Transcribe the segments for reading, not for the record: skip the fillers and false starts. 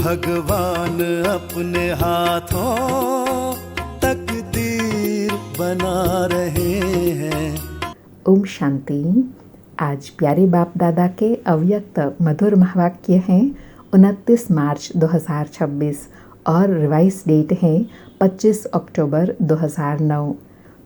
भगवान अपने हाथों तकदीर बना रहे हैं। ओम शांति। आज प्यारे बाप दादा के अव्यक्त मधुर महावाक्य हैं 29 मार्च 2026 और रिवाइज डेट है 25 अक्टूबर 2009।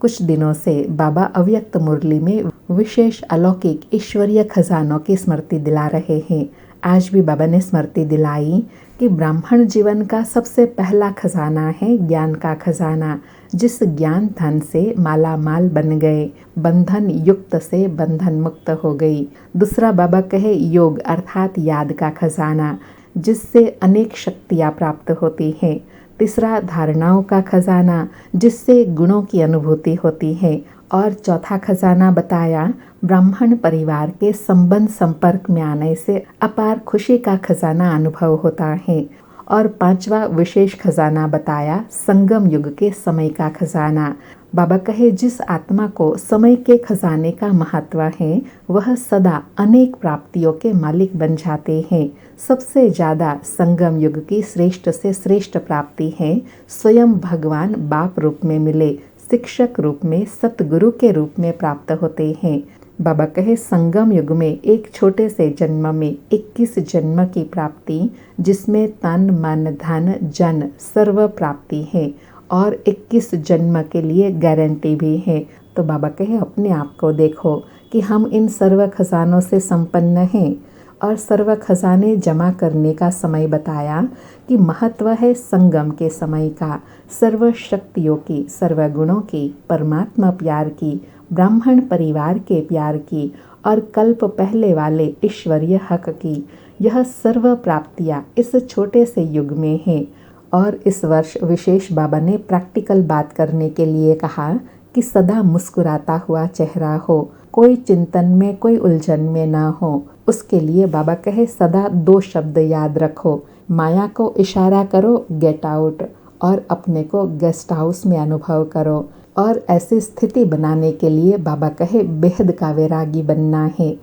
कुछ दिनों से बाबा अव्यक्त मुरली में विशेष अलौकिक ईश्वरीय खजानों की स्मृति दिला रहे हैं। आज भी बाबा ने स्मृति दिलाई कि ब्राह्मण जीवन का सबसे पहला खजाना है ज्ञान का खजाना, जिस ज्ञान धन से माला माल बन गए, बंधन युक्त से बंधन मुक्त हो गई। दूसरा बाबा कहे योग अर्थात याद का खजाना, जिससे अनेक शक्तियाँ प्राप्त होती हैं। तीसरा धारणाओं का खजाना, जिससे गुणों की अनुभूति होती है। और चौथा खजाना बताया ब्राह्मण परिवार के संबंध संपर्क में आने से अपार खुशी का खजाना अनुभव होता है। और पांचवा विशेष खजाना बताया संगम युग के समय का खजाना। बाबा कहे जिस आत्मा को समय के खजाने का महत्व है वह सदा अनेक प्राप्तियों के मालिक बन जाते हैं। सबसे ज़्यादा संगम युग की श्रेष्ठ से श्रेष्ठ प्राप्ति है स्वयं भगवान बाप रूप में मिले, शिक्षक रूप में, सतगुरु के रूप में प्राप्त होते हैं। बाबा कहे संगम युग में एक छोटे से जन्म में 21 जन्म की प्राप्ति, जिसमें तन मन धन जन सर्व प्राप्ति है और 21 जन्म के लिए गारंटी भी है। तो बाबा कहे अपने आप को देखो कि हम इन सर्व खजानों से संपन्न हैं। और सर्व खजाने जमा करने का समय बताया कि महत्व है संगम के समय का, सर्व शक्तियों की, सर्व गुणों की, परमात्मा प्यार की, ब्राह्मण परिवार के प्यार की और कल्प पहले वाले ईश्वरीय हक की। यह सर्व प्राप्तियाँ इस छोटे से युग में हैं। और इस वर्ष विशेष बाबा ने प्रैक्टिकल बात करने के लिए कहा कि सदा मुस्कुराता हुआ चेहरा हो, कोई चिंतन में कोई उलझन में ना हो। उसके लिए बाबा कहे सदा 2 शब्द याद रखो, माया को इशारा करो गेट आउट और अपने को गेस्ट हाउस में अनुभव करो। और ऐसी स्थिति बनाने के लिए बाबा कहे बेहद का वैरागी बनना है।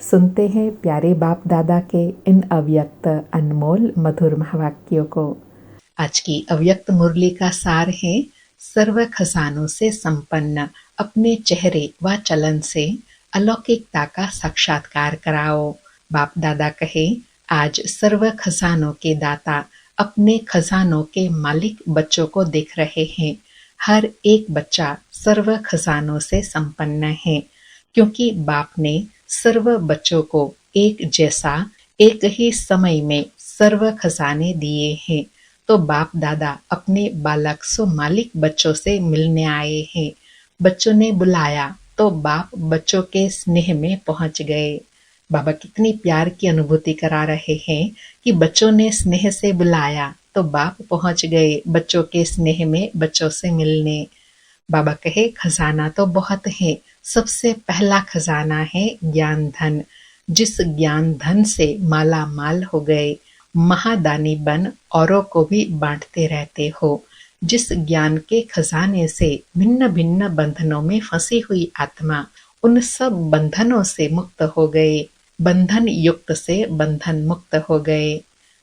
सुनते हैं प्यारे बाप दादा के इन अव्यक्त अनमोल मधुर महावाक्यों को। आज की अव्यक्त मुरली का सार है सर्व खजानों से संपन्न अपने चेहरे व चलन से अलौकिकता का साक्षात्कार कराओ। बाप दादा कहे आज सर्व खजानों के दाता अपने खजानों के मालिक बच्चों को देख रहे हैं। हर एक बच्चा सर्व खजानों से संपन्न है, क्योंकि बाप ने सर्व बच्चों को एक जैसा एक ही समय में सर्व खजाने दिए हैं। तो बाप दादा अपने बालक सो मालिक बच्चों से मिलने आए हैं। बच्चों ने बुलाया तो बाप बच्चों के स्नेह में पहुंच गए। बाबा कितनी प्यार की अनुभूति करा रहे हैं कि बच्चों ने स्नेह से बुलाया तो बाप पहुंच गए बच्चों के स्नेह में बच्चों से मिलने। बाबा कहे खजाना तो बहुत है, सबसे पहला खजाना है ज्ञान धन, जिस ज्ञान धन से माला माल हो गए, महादानी बन औरों को भी बांटते रहते हो। जिस ज्ञान के खजाने से भिन्न भिन्न बंधनों में फंसी हुई आत्मा उन सब बंधनों से मुक्त हो गए, बंधन युक्त से बंधन मुक्त हो गए।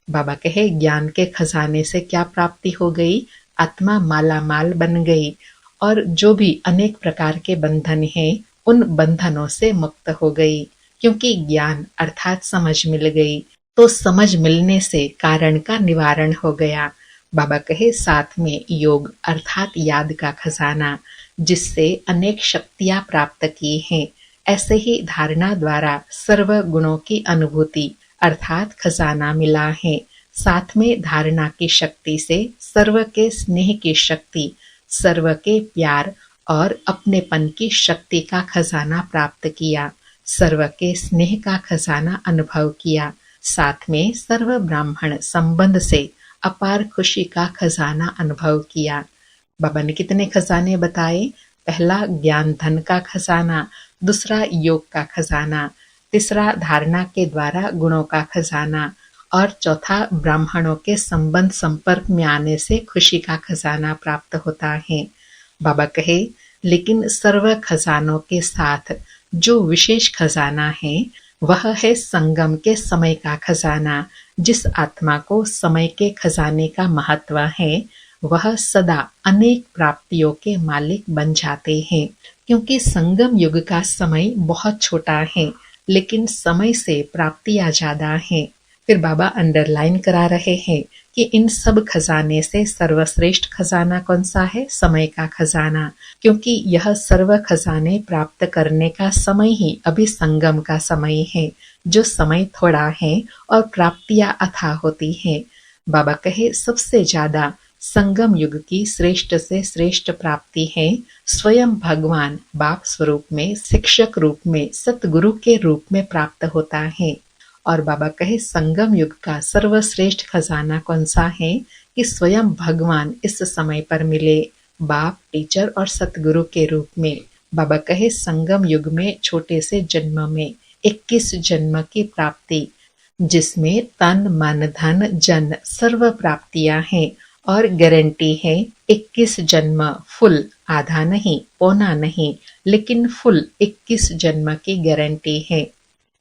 बाबा कहे ज्ञान के खजाने से क्या प्राप्ति हो गई, आत्मा माला माल बन गई और जो भी अनेक प्रकार के बंधन हैं उन बंधनों से मुक्त हो गई, क्योंकि ज्ञान अर्थात समझ मिल गई। तो समझ मिलने से कारण का निवारण हो गया। बाबा कहे साथ में योग अर्थात याद का खजाना, जिससे अनेक शक्तियां प्राप्त की हैं। ऐसे ही धारणा द्वारा सर्व गुणों की अनुभूति अर्थात खजाना मिला है। साथ में धारणा की शक्ति से सर्व के स्नेह की शक्ति, सर्व के प्यार और अपनेपन की शक्ति का खजाना प्राप्त किया, सर्व के स्नेह का खजाना अनुभव किया। साथ में सर्व ब्राह्मण संबंध से अपार खुशी का खजाना अनुभव किया। बाबा ने कितने खजाने बताए, पहला ज्ञान धन का खजाना, दूसरा योग का खजाना, तीसरा धारणा के द्वारा गुणों का खजाना और चौथा ब्राह्मणों के संबंध संपर्क में आने से खुशी का खजाना प्राप्त होता है। बाबा कहे लेकिन सर्व खजानों के साथ जो विशेष खजाना है वह है संगम के समय का खजाना। जिस आत्मा को समय के खजाने का महत्व है, वह सदा अनेक प्राप्तियों के मालिक बन जाते हैं। क्योंकि संगम युग का समय बहुत छोटा है, लेकिन समय से प्राप्तियां ज्यादा हैं। फिर बाबा अंडरलाइन करा रहे हैं कि इन सब खजाने से सर्वश्रेष्ठ खजाना कौन सा है? समय का खजाना। क्योंकि यह सर्व खजाने प्राप्त करने का समय ही अभी संगम का समय है, जो समय थोड़ा है और प्राप्तियां अथाह होती हैं। बाबा कहे सबसे ज्यादा संगम युग की श्रेष्ठ से श्रेष्ठ प्राप्ति है स्वयं भगवान बाप स्वरूप में, शिक्षक रूप में, सतगुरु के रूप में प्राप्त होता है। और बाबा कहे संगम युग का सर्वश्रेष्ठ खजाना कौन सा है? कि स्वयं भगवान इस समय पर मिले, बाप, टीचर और सतगुरु के रूप में। बाबा कहे संगम युग में छोटे से जन्म में 21 जन्म की प्राप्ति, जिसमें तन मन धन जन सर्व प्राप्तियां हैं और गारंटी है 21 जन्म फुल, आधा नहीं, पौना नहीं, लेकिन फुल 21 जन्म की गारंटी है।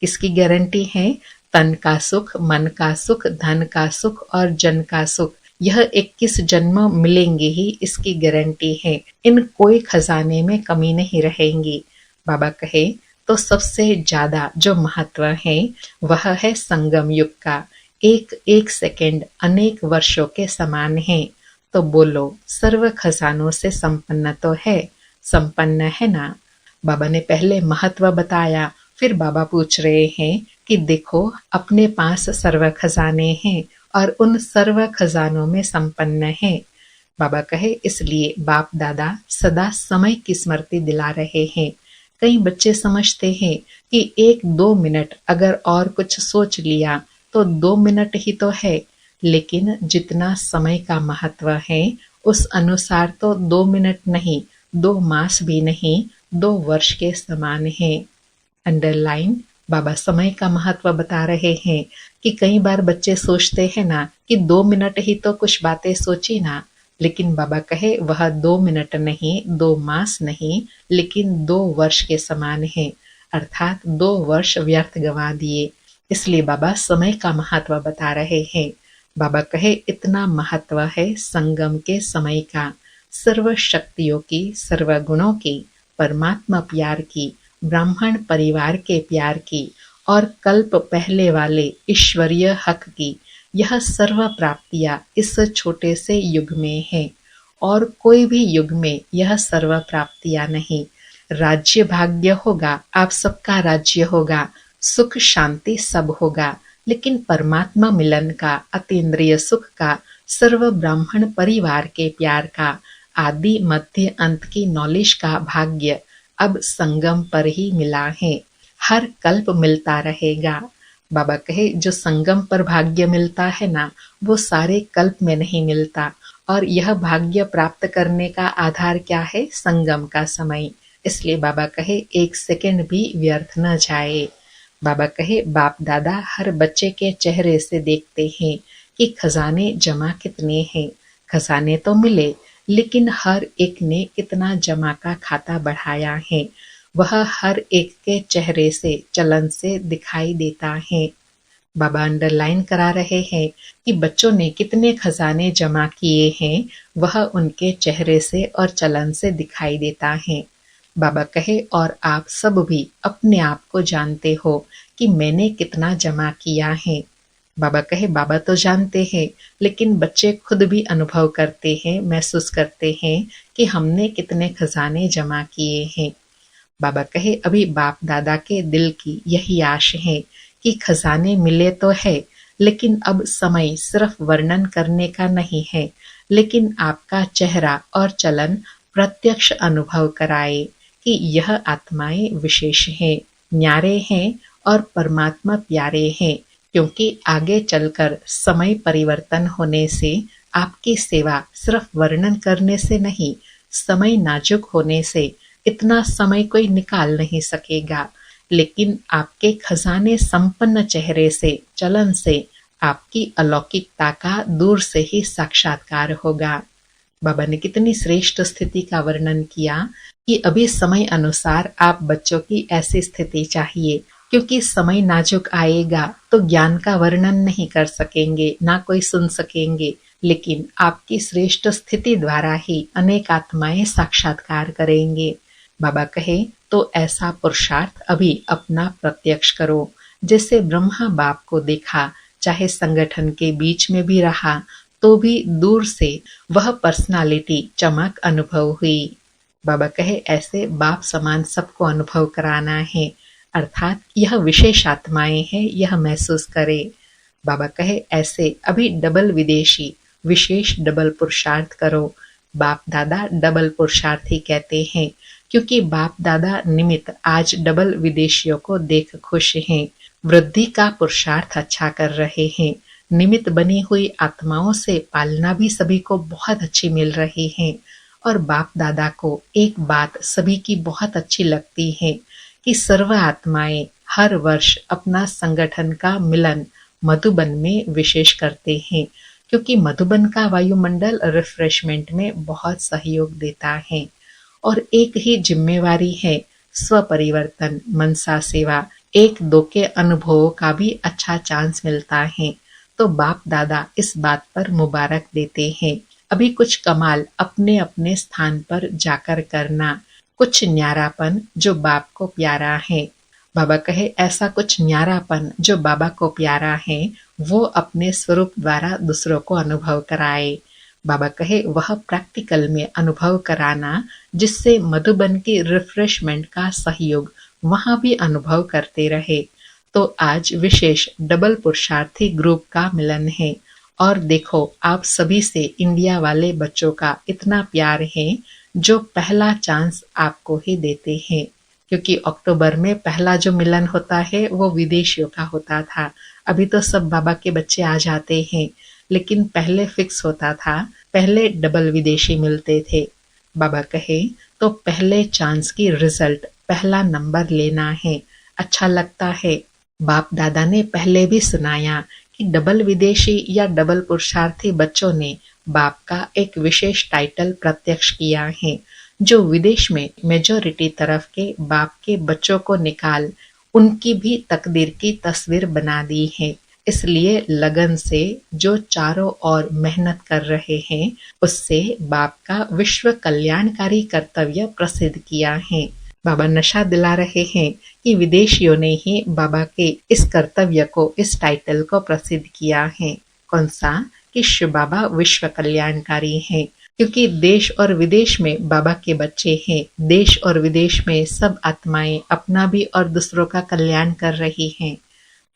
किसकी गारंटी है? तन का सुख, मन का सुख, धन का सुख और जन का सुख। यह 21 जन्म मिलेंगे ही, इसकी गारंटी है। इन कोई खजाने में कमी नहीं रहेंगी। बाबा कहे तो सबसे ज्यादा जो महत्व है वह है संगम युग का। एक एक सेकंड अनेक वर्षों के समान है। तो बोलो सर्व खजानों से संपन्न तो है? संपन्न है ना? बाबा ने पहले महत्व बताया, फिर बाबा पूछ रहे हैं कि देखो अपने पास सर्व खजाने हैं और उन सर्व खजानों में संपन्न है। बाबा कहे इसलिए बाप दादा सदा समय की स्मृति दिला रहे हैं। कई बच्चे समझते हैं कि 1-2 मिनट अगर और कुछ सोच लिया तो 2 मिनट ही तो है, लेकिन जितना समय का महत्व है उस अनुसार तो 2 मिनट नहीं, 2 मास भी नहीं, 2 वर्ष के समान है। अंडरलाइन बाबा समय का महत्व बता रहे हैं कि कई बार बच्चे सोचते हैं ना कि 2 मिनट ही तो कुछ बातें सोची ना, लेकिन बाबा कहे वह 2 मिनट नहीं, 2 मास नहीं, लेकिन 2 वर्ष के समान है। अर्थात 2 वर्ष व्यर्थ गंवा दिए। इसलिए बाबा समय का महत्व बता रहे हैं। बाबा कहे इतना महत्व है संगम के समय का, सर्व शक्तियों की, सर्व गुणों की, परमात्मा प्यार की, ब्राह्मण परिवार के प्यार की और कल्प पहले वाले ईश्वरीय हक की। यह सर्व प्राप्तियां इस छोटे से युग में है और कोई भी युग में यह सर्व प्राप्तियां नहीं। राज्य भाग्य होगा, आप सबका राज्य होगा, सुख शांति सब होगा, लेकिन परमात्मा मिलन का, अतीन्द्रिय सुख का, सर्व ब्राह्मण परिवार के प्यार का, आदि मध्य अंत की नॉलेज का भाग्य अब संगम पर ही मिला है। हर कल्प मिलता रहेगा। बाबा कहे जो संगम पर भाग्य मिलता है ना, वो सारे कल्प में नहीं मिलता। और यह भाग्य प्राप्त करने का आधार क्या है? संगम का समय। इसलिए बाबा कहे 1 सेकंड भी व्यर्थ न जाए। बाबा कहे बाप दादा हर बच्चे के चेहरे से देखते हैं कि खजाने जमा कितने हैं। खजाने तो मिले, लेकिन हर एक ने कितना जमा का खाता बढ़ाया है, वह हर एक के चेहरे से, चलन से दिखाई देता है। बाबा अंडरलाइन करा रहे हैं कि बच्चों ने कितने खजाने जमा किए हैं, वह उनके चेहरे से और चलन से दिखाई देता है। बाबा कहे और आप सब भी अपने आप को जानते हो कि मैंने कितना जमा किया है। बाबा कहे बाबा तो जानते हैं, लेकिन बच्चे खुद भी अनुभव करते हैं, महसूस करते हैं कि हमने कितने खजाने जमा किए हैं। बाबा कहे अभी बाप दादा के दिल की यही आश है कि खजाने मिले तो है, लेकिन अब समय सिर्फ वर्णन करने का नहीं है, लेकिन आपका चेहरा और चलन प्रत्यक्ष अनुभव कराए कि यह आत्माएं विशेष हैं, न्यारे हैं और परमात्मा प्यारे हैं। क्योंकि आगे चलकर समय परिवर्तन होने से आपकी सेवा सिर्फ वर्णन करने से नहीं, समय नाजुक होने से इतना समय कोई निकाल नहीं सकेगा, लेकिन आपके खजाने संपन्न चेहरे से, चलन से आपकी अलौकिकता का दूर से ही साक्षात्कार होगा। बाबा ने कितनी श्रेष्ठ स्थिति का वर्णन किया कि अभी समय अनुसार आप बच्चों की ऐसी स्थिति चाहिए क्योंकि समय नाजुक आएगा तो ज्ञान का वर्णन नहीं कर सकेंगे, ना कोई सुन सकेंगे, लेकिन आपकी श्रेष्ठ स्थिति द्वारा ही अनेक आत्माएं साक्षात्कार करेंगे। बाबा कहे तो ऐसा पुरुषार्थ अभी अपना प्रत्यक्ष करो। जैसे ब्रह्मा बाप को देखा, चाहे संगठन के बीच में भी रहा तो भी दूर से वह पर्सनालिटी चमक अनुभव हुई। बाबा कहे ऐसे बाप समान सबको अनुभव कराना है, अर्थात यह विशेष आत्माएं हैं, यह महसूस करे। बाबा कहे ऐसे अभी डबल विदेशी विशेष डबल पुरुषार्थ करो। बाप दादा डबल पुरुषार्थी कहते हैं क्योंकि बाप दादा निमित्त आज डबल विदेशियों को देख खुश हैं, वृद्धि का पुरुषार्थ अच्छा कर रहे हैं। निमित्त बनी हुई आत्माओं से पालना भी सभी को बहुत अच्छी मिल रही है। और बाप दादा को एक बात सभी की बहुत अच्छी लगती है कि सर्व आत्माएं हर वर्ष अपना संगठन का मिलन मधुबन में विशेष करते हैं, क्योंकि मधुबन का वायुमंडल रिफ्रेशमेंट में बहुत सहयोग देता है। और एक ही जिम्मेवारी है, स्व परिवर्तन, मनसा सेवा, एक दो के अनुभवों का भी अच्छा चांस मिलता है। तो बाप दादा इस बात पर मुबारक देते हैं। अभी कुछ कमाल अपने अपने स्थान पर जाकर करना, कुछ न्यारापन जो बाप को प्यारा है। बाबा कहे ऐसा कुछ न्यारापन जो बाबा को प्यारा है वो अपने स्वरूप द्वारा दूसरों को अनुभव कराए। बाबा कहे वह प्रैक्टिकल में अनुभव कराना, जिससे मधुबन की रिफ्रेशमेंट का सहयोग वहां भी अनुभव करते रहे। तो आज विशेष डबल पुरुषार्थी ग्रुप का मिलन है। और देखो आप सभी से इंडिया वाले बच्चों का इतना प्यार है जो पहला चांस आपको ही देते हैं, क्योंकि अक्टूबर में पहला जो मिलन होता है वो विदेशियों का होता था। अभी तो सब बाबा के बच्चे आ जाते हैं, लेकिन पहले फिक्स होता था, पहले डबल विदेशी मिलते थे। बाबा कहे तो पहले चांस की रिजल्ट पहला नंबर लेना है, अच्छा लगता है। बाप दादा ने पहले भी सुनाया कि डबल विदेशी या डबल पुरुषार्थी बच्चों ने बाप का एक विशेष टाइटल प्रत्यक्ष किया है, जो विदेश में मेजॉरिटी तरफ के बाप के बच्चों को निकाल उनकी भी तकदीर की तस्वीर बना दी है। इसलिए लगन से जो चारों ओर मेहनत कर रहे हैं, उससे बाप का विश्व कल्याणकारी कर्तव्य प्रसिद्ध किया है। बाबा नशा दिला रहे हैं कि विदेशियों ने ही बाबा के इस कर्तव्य को, इस टाइटल को प्रसिद्ध किया है। कौन सा? कि शिव बाबा विश्व कल्याणकारी हैं, क्योंकि देश और विदेश में बाबा के बच्चे हैं। देश और विदेश में सब आत्माएं अपना भी और दूसरों का कल्याण कर रही हैं।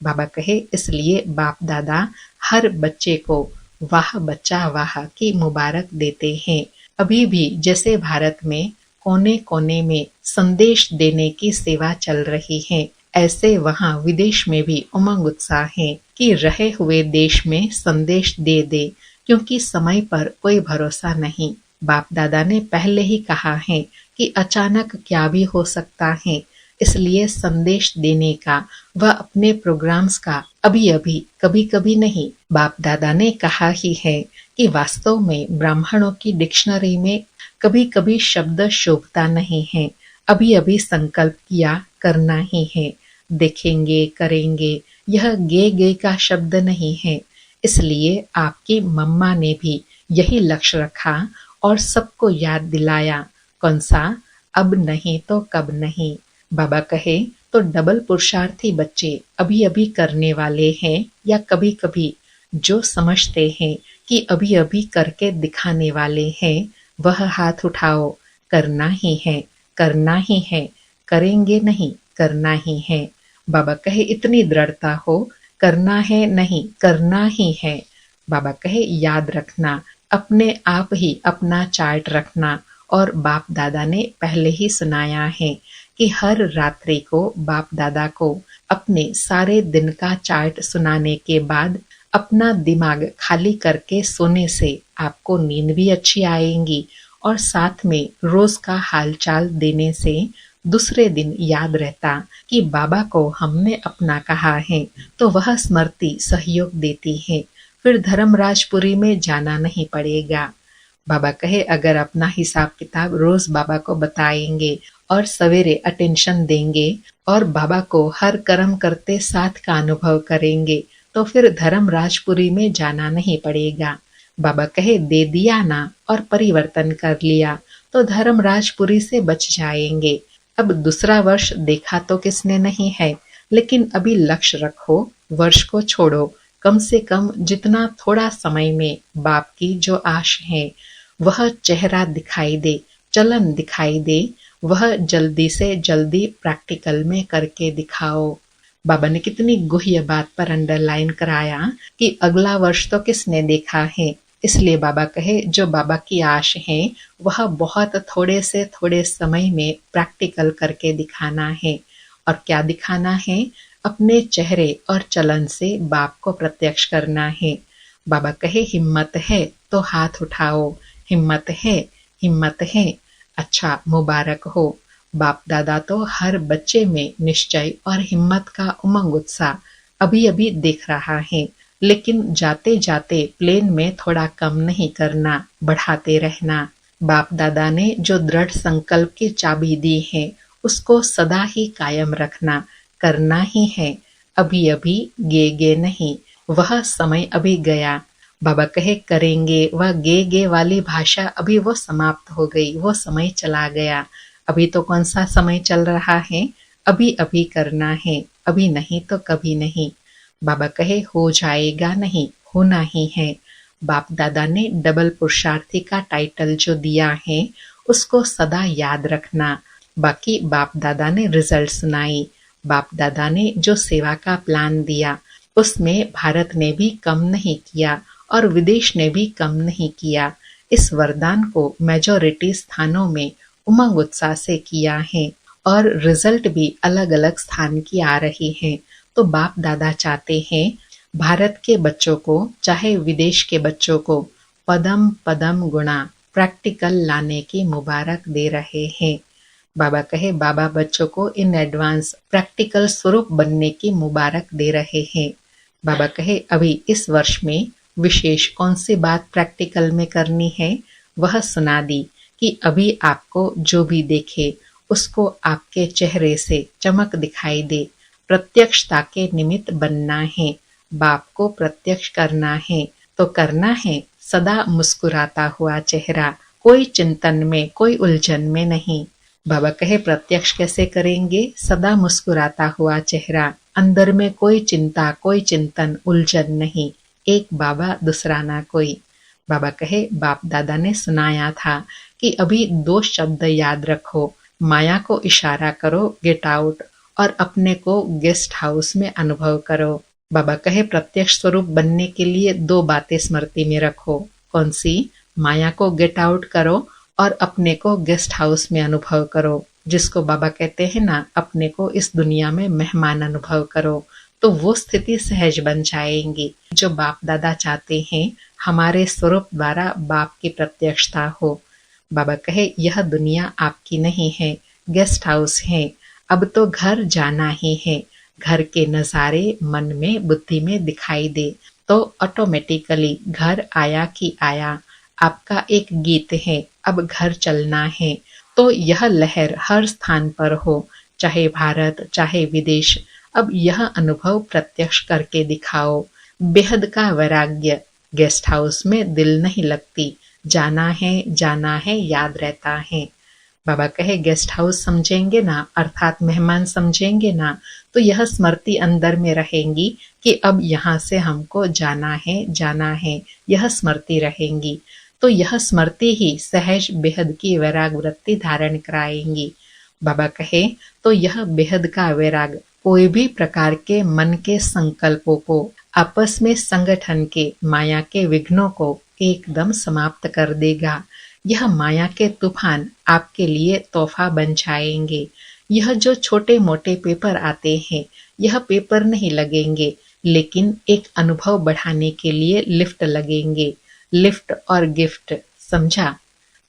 बाबा कहे इसलिए बाप दादा हर बच्चे को वाह बच्चा वाह की मुबारक देते हैं। अभी भी जैसे भारत में कोने कोने में संदेश देने की सेवा चल रही है, ऐसे वहाँ विदेश में भी उमंग उत्साह है कि रहे हुए देश में संदेश दे दे, क्योंकि समय पर कोई भरोसा नहीं। बाप दादा ने पहले ही कहा है कि अचानक क्या भी हो सकता है, इसलिए संदेश देने का व अपने प्रोग्राम्स का अभी अभी कभी कभी नहीं। बाप दादा ने कहा ही है कि वास्तव में ब्राह्मणों की डिक्शनरी में कभी कभी शब्द शोभता नहीं है। अभी अभी संकल्प किया करना ही है, देखेंगे करेंगे, यह गे का शब्द नहीं है। इसलिए आपकी मम्मा ने भी यही लक्ष्य रखा और सबको याद दिलाया। कौन सा? अब नहीं तो कब नहीं। बाबा कहे तो डबल पुरुषार्थी बच्चे अभी अभी करने वाले हैं, या कभी कभी जो समझते हैं कि अभी अभी करके दिखाने वाले हैं, वह हाथ उठाओ। करना ही है, करना ही है, करेंगे नहीं, करना ही है। बाबा कहे इतनी दृढ़ता हो, करना है नहीं, करना ही है। बाबा कहे याद रखना, अपने आप ही अपना चार्ट रखना। और बाप दादा ने पहले ही सुनाया है कि हर रात्रि को बाप दादा को अपने सारे दिन का चार्ट सुनाने के बाद अपना दिमाग खाली करके सोने से आपको नींद भी अच्छी आएगी, और साथ में रोज का हालचाल देने से दूसरे दिन याद रहता कि बाबा को हमने अपना कहा है, तो वह स्मृति सहयोग देती है। फिर धर्मराजपुरी में जाना नहीं पड़ेगा। बाबा कहे अगर अपना हिसाब किताब रोज बाबा को बताएंगे और सवेरे अटेंशन देंगे और बाबा को हर कर्म करते साथ का अनुभव करेंगे तो फिर धर्मराजपुरी में जाना नहीं पड़ेगा। बाबा कहे दे दिया ना और परिवर्तन कर लिया तो धर्मराजपुरी से बच जाएंगे। अब दूसरा वर्ष देखा तो किसने नहीं है, लेकिन अभी लक्ष्य रखो, वर्ष को छोड़ो, कम से कम जितना थोड़ा समय में बाप की जो आश है वह चेहरा दिखाई दे, चलन दिखाई दे, वह जल्दी से जल्दी प्रैक्टिकल में करके दिखाओ। बाबा ने कितनी गुह्य बात पर अंडरलाइन कराया कि अगला वर्ष तो किसने देखा है। इसलिए बाबा कहे जो बाबा की आश है वह बहुत थोड़े से थोड़े समय में प्रैक्टिकल करके दिखाना है। और क्या दिखाना है? अपने चेहरे और चलन से बाप को प्रत्यक्ष करना है। बाबा कहे हिम्मत है तो हाथ उठाओ, हिम्मत है, हिम्मत है। अच्छा, मुबारक हो। बाप दादा तो हर बच्चे में निश्चय और हिम्मत का उमंग उत्साह अभी अभी देख रहा है, लेकिन जाते जाते प्लेन में थोड़ा कम नहीं करना, बढ़ाते रहना। बाप दादा ने जो दृढ़ संकल्प की चाबी दी है उसको सदा ही कायम रखना, करना ही है। अभी अभी गे नहीं, वह समय अभी गया। बाबा कहे करेंगे, वह गे वाली भाषा अभी वो समाप्त हो गई, वो समय चला गया। अभी तो कौन सा समय चल रहा है? अभी अभी करना है, अभी नहीं तो कभी नहीं। बाबा कहे हो जाएगा नहीं, होना ही है। बाप दादा ने डबल पुरुषार्थी का टाइटल जो दिया है उसको सदा याद रखना। बाकी बाप दादा ने रिजल्ट सुनाई। बाप दादा ने जो सेवा का प्लान दिया उसमें भारत ने भी कम नहीं किया और विदेश ने भी कम नहीं किया। इस वरदान को मेजॉरिटी स्थानों में उमंग उत्साह से किया है और रिजल्ट भी अलग अलग स्थान की आ रही है। तो बाप दादा चाहते हैं भारत के बच्चों को चाहे विदेश के बच्चों को पदम पदम गुणा प्रैक्टिकल लाने की मुबारक दे रहे हैं। बाबा कहे बाबा बच्चों को इन एडवांस प्रैक्टिकल स्वरूप बनने की मुबारक दे रहे हैं। बाबा कहे अभी इस वर्ष में विशेष कौन सी बात प्रैक्टिकल में करनी है वह सुना दी कि अभी आपको जो भी देखे उसको आपके चेहरे से चमक दिखाई दे। प्रत्यक्षता के निमित्त बनना है, बाप को प्रत्यक्ष करना है। तो करना है सदा मुस्कुराता हुआ चेहरा, कोई चिंतन में कोई उलझन में नहीं। बाबा कहे प्रत्यक्ष कैसे करेंगे? सदा मुस्कुराता हुआ चेहरा, अंदर में कोई चिंता कोई चिंतन उलझन नहीं, एक बाबा दूसरा ना कोई। बाबा कहे बाप दादा ने सुनाया था कि अभी 2 शब्द याद रखो, माया को इशारा करो गेट आउट और अपने को गेस्ट हाउस में अनुभव करो। बाबा कहे प्रत्यक्ष स्वरूप बनने के लिए 2 बातें स्मृति में रखो। कौन सी? माया को गेट आउट करो और अपने को गेस्ट हाउस में अनुभव करो। जिसको बाबा कहते हैं ना अपने को इस दुनिया में मेहमान अनुभव करो, तो वो स्थिति सहज बन जाएंगी जो बाप दादा चाहते हैं हमारे स्वरूप द्वारा बाप की प्रत्यक्षता हो। बाबा कहे यह दुनिया आपकी नहीं है, गेस्ट हाउस है। अब तो घर जाना ही है। घर के नजारे मन में बुद्धि में दिखाई दे तो ऑटोमेटिकली घर आया कि आया। आपका एक गीत है, अब घर चलना है। तो यह लहर हर स्थान पर हो, चाहे भारत चाहे विदेश। अब यह अनुभव प्रत्यक्ष करके दिखाओ। बेहद का वैराग्य। गेस्ट हाउस में दिल नहीं लगती, जाना है याद रहता है। बाबा कहे गेस्ट हाउस समझेंगे ना, अर्थात मेहमान समझेंगे ना, तो यह स्मृति अंदर में रहेंगी कि अब यहाँ से हमको जाना है, यह स्मृति रहेंगी। तो यह स्मृति ही सहज बेहद की वैराग वृत्ति धारण कराएंगी। बाबा कहे तो यह बेहद का वैराग कोई भी प्रकार के मन के संकल्पों को, आपस में संगठन के माया के विघ्नों को एकदम समाप्त कर देगा। यह माया के तूफान आपके लिए तोहफा बन जाएंगे। यह जो छोटे मोटे पेपर आते हैं, यह पेपर नहीं लगेंगे, लेकिन एक अनुभव बढ़ाने के लिए लिफ्ट लगेंगे। लिफ्ट और गिफ्ट, समझा?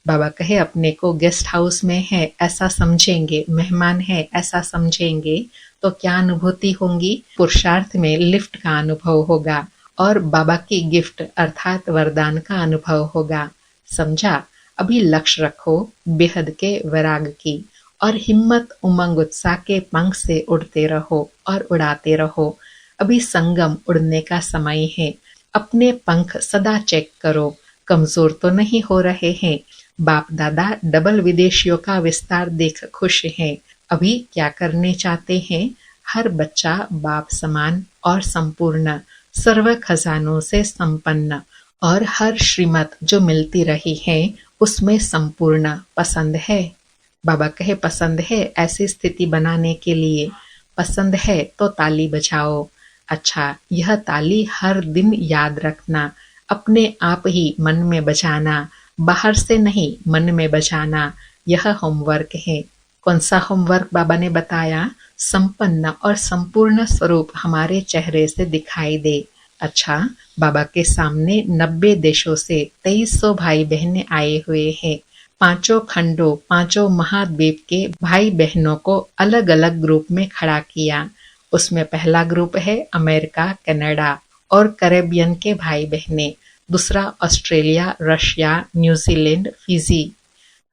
बाबा कहे अपने को गेस्ट हाउस में है ऐसा समझेंगे, मेहमान है ऐसा समझेंगे, तो क्या अनुभूति होंगी? पुरुषार्थ में लिफ्ट का अनुभव होगा और बाबा की गिफ्ट अर्थात वरदान का अनुभव होगा। समझा? अभी लक्ष्य रखो बेहद के वैराग की और हिम्मत उमंग उत्साह के पंख से उड़ते रहो और उड़ाते रहो। अभी संगम उड़ने का समय है। अपने पंख सदा चेक करो, कमजोर तो नहीं हो रहे हैं। बाप दादा डबल विदेशियों का विस्तार देख खुश हैं। अभी क्या करने चाहते हैं? हर बच्चा बाप समान और संपूर्ण, सर्व खजानों से संपन्न और हर श्रीमत जो मिलती रही है उसमें संपूर्ण पसंद है। बाबा कहे पसंद है ऐसी स्थिति बनाने के लिए। पसंद है तो ताली बजाओ। अच्छा, यह ताली हर दिन याद रखना, अपने आप ही मन में बजाना, बाहर से नहीं मन में बजाना। यह होमवर्क है। कौन सा होमवर्क बाबा ने बताया? संपन्न और संपूर्ण स्वरूप हमारे चेहरे से दिखाई दे। अच्छा, बाबा के सामने 90 देशों से 2300 भाई बहनें आए हुए हैं। पांचों खंडों, पांचों महाद्वीप के भाई बहनों को अलग अलग ग्रुप में खड़ा किया। उसमें पहला ग्रुप है अमेरिका, कनाडा और कैरेबियन के भाई बहनें। दूसरा ऑस्ट्रेलिया, रशिया, न्यूजीलैंड, फिजी।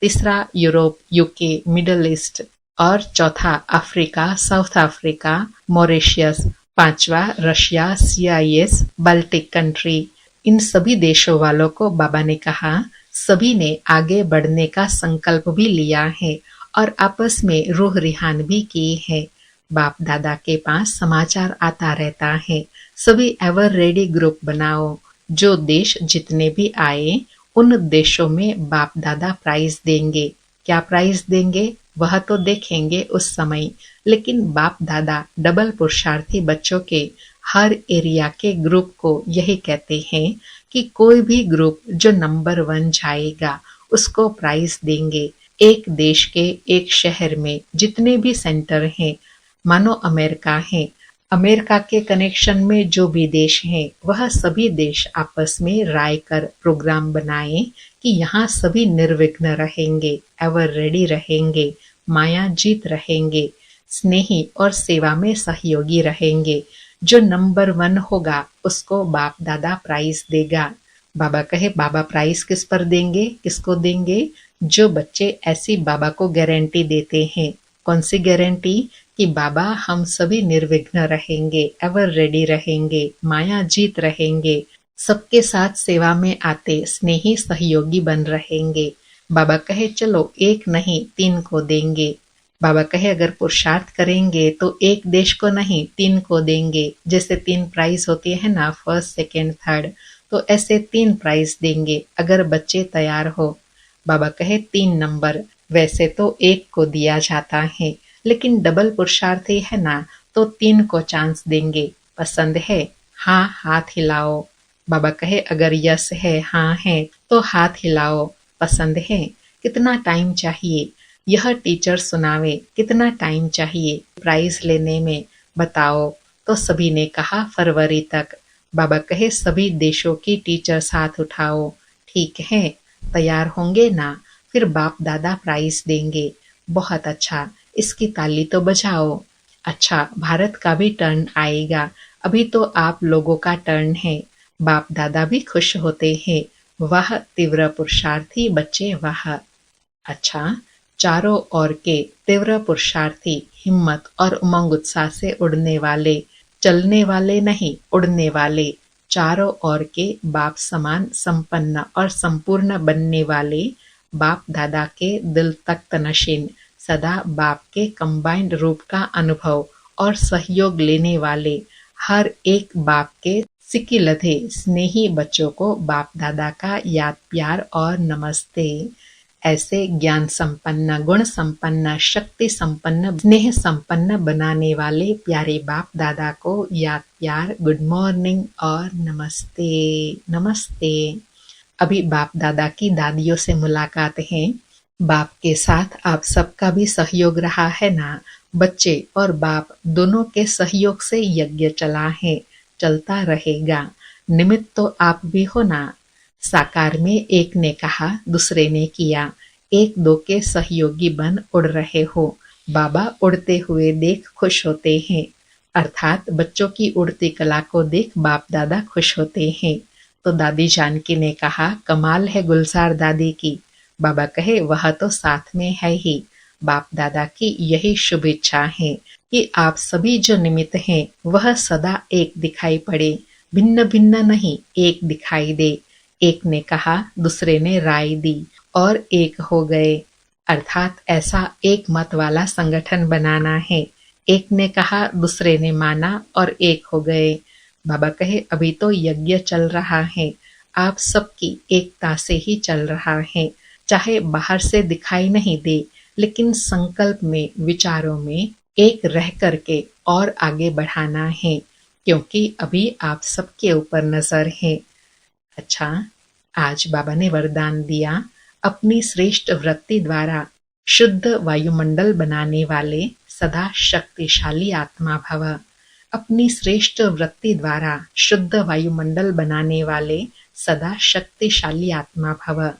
तीसरा यूरोप, यूके, मिडल ईस्ट और चौथा अफ्रीका, साउथ अफ्रीका, मॉरिशस। पांचवा रशिया, CIS, बाल्टिक कंट्री। इन सभी देशों वालों को बाबा ने कहा, सभी ने आगे बढ़ने का संकल्प भी लिया है और आपस में रूह रिहान भी की है। बाप दादा के पास समाचार आता रहता है। सभी एवर रेडी ग्रुप बनाओ। जो देश जितने भी आए उन देशों में बाप दादा प्राइज देंगे। क्या प्राइज देंगे वह तो देखेंगे उस समय, लेकिन बाप दादा डबल पुरुषार्थी बच्चों के हर एरिया के ग्रुप को यही कहते हैं कि कोई भी ग्रुप जो नंबर 1 जाएगा उसको प्राइज देंगे। एक देश के एक शहर में जितने भी सेंटर हैं, मानो अमेरिका है, अमेरिका के कनेक्शन में जो भी देश हैं वह सभी देश आपस में राय कर प्रोग्राम बनाएं कि यहाँ सभी निर्विघ्न रहेंगे, एवर रेडी रहेंगे, माया जीत रहेंगे, स्नेही और सेवा में सहयोगी रहेंगे। जो नंबर 1 होगा उसको बाप दादा प्राइज देगा। बाबा कहे बाबा प्राइज किस पर देंगे, किसको देंगे? जो बच्चे ऐसी बाबा को गारंटी देते हैं। कौन सी गारंटी? कि बाबा हम सभी निर्विघ्न रहेंगे, एवर रेडी रहेंगे, माया जीत रहेंगे, सबके साथ सेवा में आते स्नेही सहयोगी बन रहेंगे। बाबा कहे चलो 1 नहीं 3 को देंगे। बाबा कहे अगर पुरुषार्थ करेंगे तो एक देश को नहीं 3 को देंगे। जैसे 3 प्राइज होती है ना, फर्स्ट, सेकेंड, थर्ड, तो ऐसे 3 प्राइज देंगे अगर बच्चे तैयार हो। बाबा कहे 3 नंबर, वैसे तो 1 को दिया जाता है, लेकिन डबल पुरुषार्थी है ना तो 3 को चांस देंगे। पसंद है? हाँ हाथ हिलाओ। बाबा कहे अगर यस है, हाँ है तो हाथ हिलाओ। पसंद है? कितना टाइम चाहिए? यह टीचर सुनावे कितना टाइम चाहिए प्राइज लेने में, बताओ। तो सभी ने कहा फरवरी तक। बाबा कहे सभी देशों की टीचर साथ उठाओ। ठीक है, तैयार होंगे ना? फिर बाप दादा प्राइज देंगे। बहुत अच्छा, इसकी ताली तो बजाओ। अच्छा, भारत का भी टर्न आएगा। अभी तो आप लोगों का टर्न है। बाप दादा भी खुश होते हैं। वाह तीव्र पुरुषार्थी बच्चे, वाह। अच्छा, चारों ओर के तीव्र पुरुषार्थी, हिम्मत और उमंग उत्साह से उड़ने वाले, चलने वाले नहीं उड़ने वाले, चारों ओर के बाप समान संपन्न और संपूर्ण बनने वाले, बाप दादा के दिल तख्त नशीन, सदा बाप के कंबाइंड रूप का अनुभव और सहयोग लेने वाले, हर एक बाप के सिक्की लधे स्नेही बच्चों को बाप दादा का याद प्यार और नमस्ते। ऐसे ज्ञान संपन्न, गुण संपन्न, शक्ति संपन्न, स्नेह संपन्न बनाने वाले प्यारे बाप दादा को याद प्यार, गुड मॉर्निंग और नमस्ते। नमस्ते। अभी बाप दादा की दादियों से मुलाकात है। बाप के साथ आप सबका भी सहयोग रहा है ना? बच्चे और बाप दोनों के सहयोग से यज्ञ चला है, चलता रहेगा। निमित्त तो आप भी हो ना? साकार में एक ने कहा, दूसरे ने किया, 1-2 के सहयोगी बन उड़ रहे हो। बाबा उड़ते हुए देख खुश होते हैं, अर्थात बच्चों की उड़ती कला को देख बाप दादा खुश होते हैं। तो दादी जानकी ने कहा, कमाल है गुलजार दादी की। बाबा कहे, वह तो साथ में है ही। बाप दादा की यही शुभ इच्छा है कि आप सभी जो निमित्त हैं वह सदा एक दिखाई पड़े, भिन्न भिन्न नहीं, एक दिखाई दे। एक ने कहा, दूसरे ने राय दी और एक हो गए। अर्थात ऐसा एक मत वाला संगठन बनाना है। एक ने कहा, दूसरे ने माना और एक हो गए। बाबा कहे, अभी तो यज्ञ चल रहा है, आप सबकी एकता से ही चल रहा है। चाहे बाहर से दिखाई नहीं दे, लेकिन संकल्प में, विचारों में एक रह करके और आगे बढ़ाना है, क्योंकि अभी आप सबके ऊपर नजर है। अच्छा, आज बाबा ने वरदान दिया, अपनी श्रेष्ठ वृत्ति द्वारा शुद्ध वायुमंडल बनाने वाले सदा शक्तिशाली आत्मा भव। अपनी श्रेष्ठ वृत्ति द्वारा शुद्ध वायुमंडल बनाने वाले सदा शक्तिशाली आत्मा भव।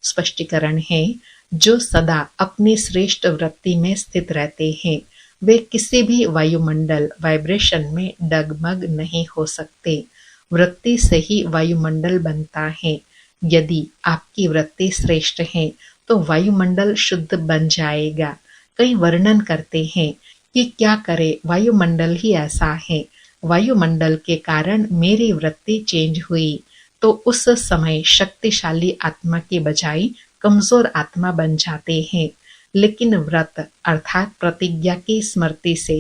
स्पष्टीकरण है, जो सदा अपनी श्रेष्ठ वृत्ति में स्थित रहते हैं वे किसी भी वायुमंडल वाइब्रेशन में डगमग नहीं हो सकते। वृत्ति से ही वायुमंडल बनता है। यदि आपकी वृत्ति श्रेष्ठ है तो वायुमंडल शुद्ध बन जाएगा। कई वर्णन करते हैं कि क्या करे, वायुमंडल ही ऐसा है, वायुमंडल के कारण मेरी वृत्ति चेंज हुई। तो उस समय शक्तिशाली आत्मा के बजाय कमजोर आत्मा बन जाते हैं। लेकिन व्रत अर्थात प्रतिज्ञा की स्मृति से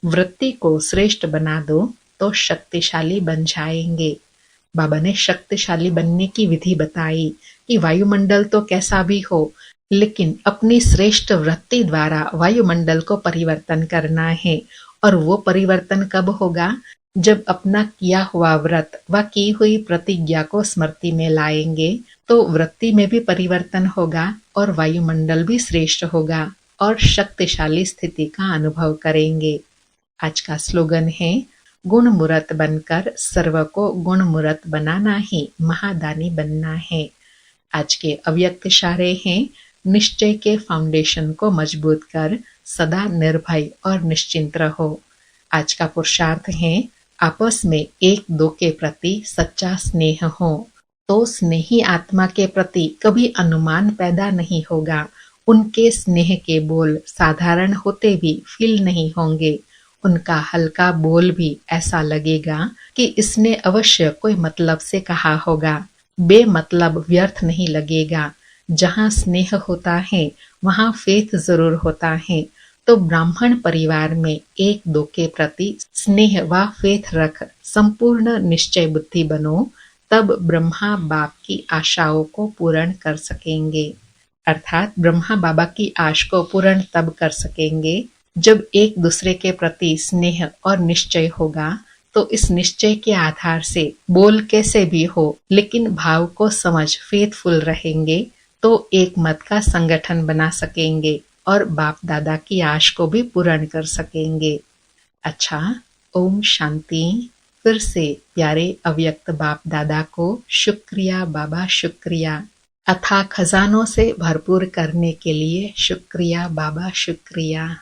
वृत्ति को श्रेष्ठ बना दो तो शक्तिशाली बन जाएंगे। बाबा ने शक्तिशाली बनने की विधि बताई कि वायुमंडल तो कैसा भी हो, लेकिन अपनी श्रेष्ठ वृत्ति द्वारा वायुमंडल को परिवर्तन करना है। और वो परिवर्तन कब होगा? जब अपना किया हुआ व्रत व की हुई प्रतिज्ञा को स्मृति में लाएंगे तो वृत्ति में भी परिवर्तन होगा और वायुमंडल भी श्रेष्ठ होगा और शक्तिशाली स्थिति का अनुभव करेंगे। आज का स्लोगन है, गुण मूर्त बनकर सर्व को गुण मूर्त बनाना ही महादानी बनना है। आज के अव्यक्त इशारे हैं, निश्चय के फाउंडेशन को मजबूत कर सदा निर्भय और निश्चिंत रहो। आज का पुरुषार्थ है, आपस में एक दो के प्रति सच्चा स्नेह हो तो स्नेही आत्मा के प्रति कभी अनुमान पैदा नहीं होगा। उनके स्नेह के बोल साधारण होते भी फील नहीं होंगे। उनका हल्का बोल भी ऐसा लगेगा कि इसने अवश्य कोई मतलब से कहा होगा। बेमतलब व्यर्थ नहीं लगेगा। जहाँ स्नेह होता है वहाँ फेथ जरूर होता है। तो ब्राह्मण परिवार में एक दो के प्रति स्नेह व फेथ रख संपूर्ण निश्चय बुद्धि बनो, तब ब्रह्मा बाप की आशाओं को पूर्ण कर सकेंगे। अर्थात ब्रह्मा बाबा की आश को पूर्ण तब कर सकेंगे जब एक दूसरे के प्रति स्नेह और निश्चय होगा। तो इस निश्चय के आधार से बोल कैसे भी हो, लेकिन भाव को समझ फेथफुल रहेंगे तो एक मत का संगठन बना सकेंगे और बाप दादा की आश को भी पूर्ण कर सकेंगे। अच्छा, ओम शांति। फिर से प्यारे अव्यक्त बाप दादा को शुक्रिया बाबा, शुक्रिया। अथाह खजानों से भरपूर करने के लिए शुक्रिया बाबा, शुक्रिया।